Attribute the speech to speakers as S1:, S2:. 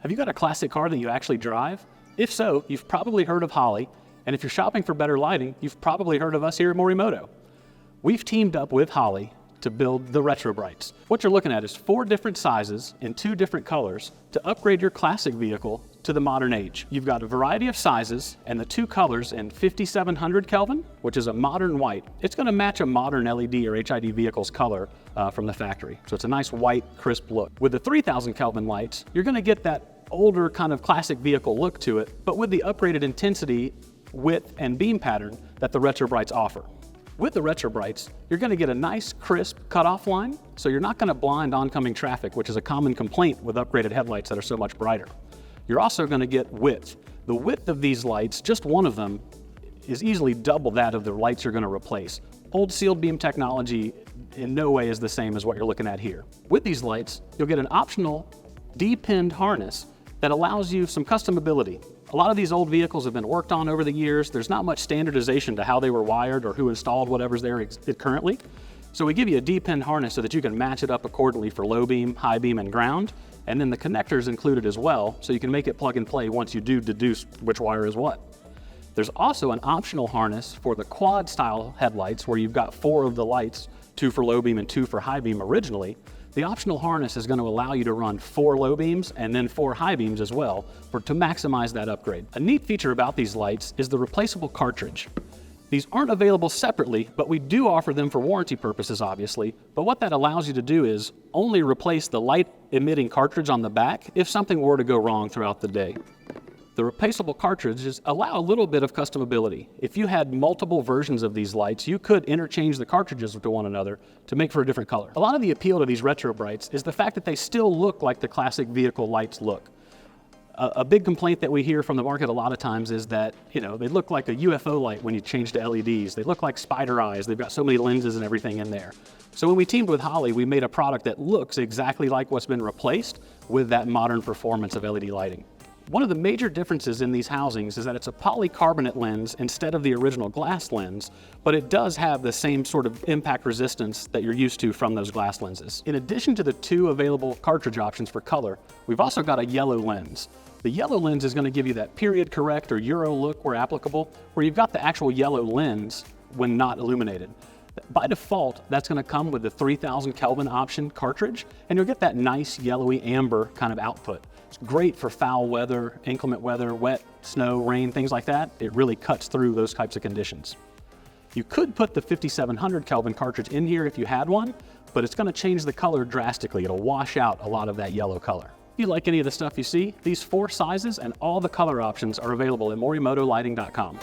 S1: Have you got a classic car that you actually drive? If so, you've probably heard of Holley, and if you're shopping for better lighting, you've probably heard of us here at Morimoto. We've teamed up with Holley to build the RetroBrights. What you're looking at is 4 different sizes in 2 different colors to upgrade your classic vehicle to the modern age. You've got a variety of sizes and the 2 colors in 5700 Kelvin, which is a modern white. It's going to match a modern LED or HID vehicle's color from the factory. So it's a nice white, crisp look. With the 3000 Kelvin lights, you're going to get that older kind of classic vehicle look to it, but with the upgraded intensity, width, and beam pattern that the RetroBrights offer. With the RetroBrights, you're going to get a nice, crisp cutoff line, so you're not going to blind oncoming traffic, which is a common complaint with upgraded headlights that are so much brighter. You're also going to get width. The width of these lights, just one of them, is easily double that of the lights you're going to replace. Old sealed beam technology in no way is the same as what you're looking at here. With these lights, you'll get an optional D-pinned harness that allows you some customability. A lot of these old vehicles have been worked on over the years. There's not much standardization to how they were wired or who installed whatever's there currently. So we give you a D-pin harness so that you can match it up accordingly for low beam, high beam, and ground. And then the connector's included as well, so you can make it plug and play once you do deduce which wire is what. There's also an optional harness for the quad style headlights where you've got 4 of the lights, 2 for low beam and 2 for high beam originally. The optional harness is going to allow you to run 4 low beams and then 4 high beams as well to maximize that upgrade. A neat feature about these lights is the replaceable cartridge. These aren't available separately, but we do offer them for warranty purposes, obviously. But what that allows you to do is only replace the light emitting cartridge on the back if something were to go wrong throughout the day. The replaceable cartridges allow a little bit of customability. If you had multiple versions of these lights, you could interchange the cartridges to one another to make for a different color. A lot of the appeal to these RetroBrights is the fact that they still look like the classic vehicle lights look. A big complaint that we hear from the market a lot of times is that, they look like a UFO light when you change to LEDs. They look like spider eyes. They've got so many lenses and everything in there. So when we teamed with Holley, we made a product that looks exactly like what's been replaced with that modern performance of LED lighting. One of the major differences in these housings is that it's a polycarbonate lens instead of the original glass lens, but it does have the same sort of impact resistance that you're used to from those glass lenses. In addition to the 2 available cartridge options for color, we've also got a yellow lens. The yellow lens is going to give you that period correct or Euro look where applicable, where you've got the actual yellow lens when not illuminated. By default, that's going to come with the 3000 Kelvin option cartridge, and you'll get that nice yellowy amber kind of output. It's great for foul weather, inclement weather, wet, snow, rain, things like that. It really cuts through those types of conditions. You could put the 5700 Kelvin cartridge in here if you had one, but it's going to change the color drastically. It'll wash out a lot of that yellow color. If you like any of the stuff you see, these 4 sizes and all the color options are available at MorimotoLighting.com.